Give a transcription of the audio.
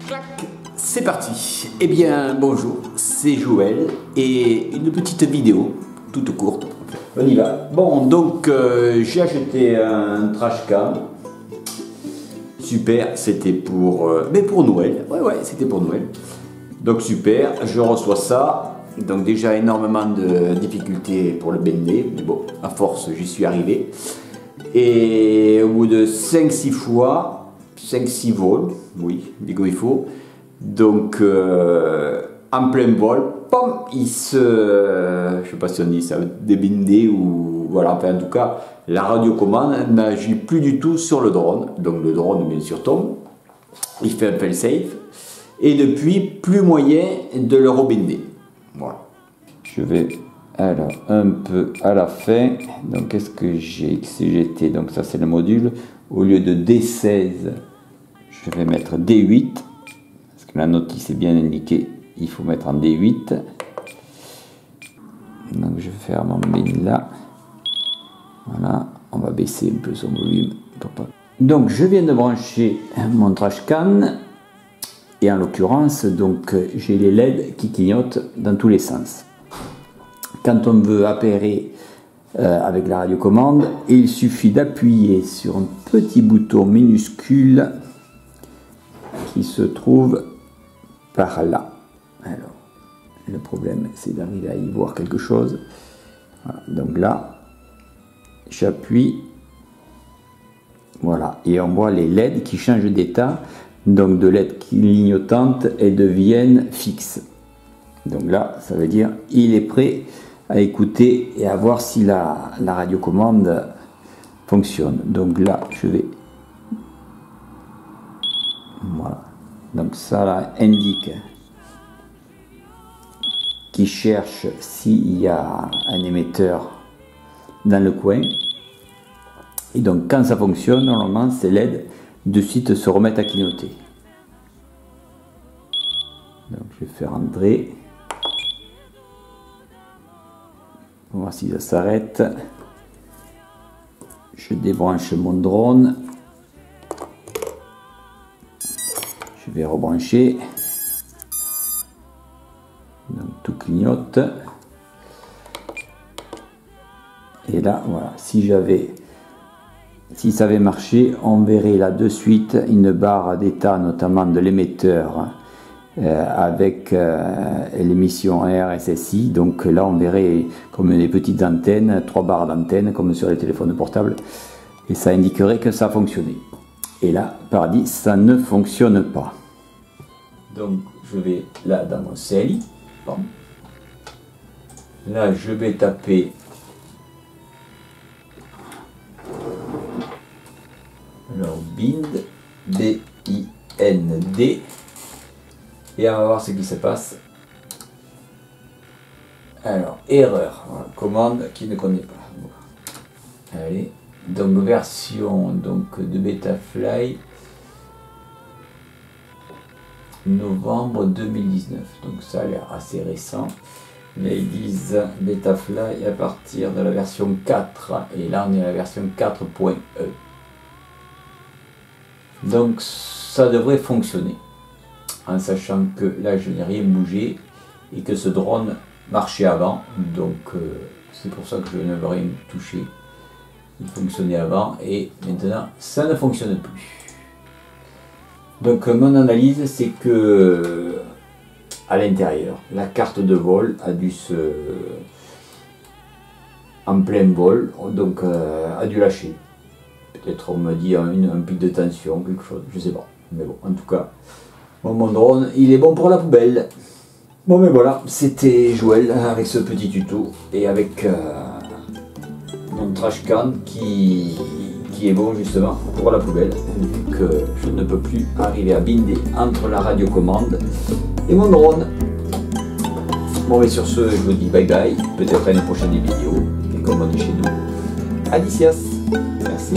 Clac, c'est parti. Eh bien, bonjour, c'est Joël et une petite vidéo, toute courte. On y va. Bon, donc j'ai acheté un trash can. Super, c'était pour Noël. Ouais, c'était pour Noël. Donc super, je reçois ça. Donc déjà énormément de difficultés pour le bender, mais bon, à force, j'y suis arrivé. Et au bout de 5-6 fois, 5-6 vols, oui, dit comme il faut. Donc en plein vol, pom, il se, je sais pas si on dit ça, débindé ou voilà, enfin en tout cas, la radiocommande n'agit plus du tout sur le drone. Donc le drone bien sûr tombe, il fait un fail-safe et depuis plus moyen de le rebinder. Voilà. Je vais alors un peu à la fin. Donc qu'est-ce que j'ai XGT? Donc ça c'est le module. Au lieu de D16, je vais mettre D8. Parce que la notice est bien indiquée. Il faut mettre en D8. Donc je vais faire mon bin là. Voilà. On va baisser un peu son volume. Donc je viens de brancher mon trash can. Et en l'occurrence, donc j'ai les LED qui clignotent dans tous les sens. Quand on veut appairer avec la radiocommande, il suffit d'appuyer sur un petit bouton minuscule qui se trouve par là. Alors, le problème, c'est d'arriver à y voir quelque chose. Voilà, donc là, j'appuie. Voilà, et on voit les LED qui changent d'état. Donc de LED clignotantes et deviennent fixes. Donc là, ça veut dire il est prêt à écouter et à voir si la radiocommande fonctionne. Donc là, je vais... Voilà. Donc ça là, indique qu'il cherche s'il y a un émetteur dans le coin. Et donc quand ça fonctionne, normalement, ces LED de suite se remettre à clignoter. Donc je vais faire entrer. On va voir si ça s'arrête. Je débranche mon drone. Je vais rebrancher. Donc tout clignote. Et là, voilà, si ça avait marché, on verrait là de suite une barre d'état, notamment de l'émetteur avec l'émission RSSI. Donc là, on verrait comme des petites antennes, 3 barres d'antennes, comme sur les téléphones portables. Et ça indiquerait que ça a fonctionné. Et là, paradis, ça ne fonctionne pas. Donc, je vais là dans mon CLI. Bon. Là, je vais taper... Alors, bind, B-I-N-D, et on va voir ce qui se passe. Alors, erreur, voilà, commande qui ne connaît pas. Bon. Allez, donc version donc, de Betafly, novembre 2019, donc ça a l'air assez récent. Là ils disent Betafly à partir de la version 4, et là on est à la version 4.e. Donc ça devrait fonctionner, en sachant que là je n'ai rien bougé et que ce drone marchait avant, donc c'est pour ça que je ne veux rien toucher. Il fonctionnait avant et maintenant ça ne fonctionne plus. Donc mon analyse, c'est que à l'intérieur, la carte de vol a dû en plein vol, donc a dû lâcher. Peut-être on me dit un pic de tension, quelque chose, je sais pas. Mais bon, en tout cas, mon drone, il est bon pour la poubelle. Bon, mais voilà, c'était Joël avec ce petit tuto et avec mon trash can qui est bon justement pour la poubelle, vu que je ne peux plus arriver à binder entre la radiocommande et mon drone. Bon, et sur ce, je vous dis bye bye, peut-être à une prochaine vidéo, et comme on dit chez nous, adicias. Merci.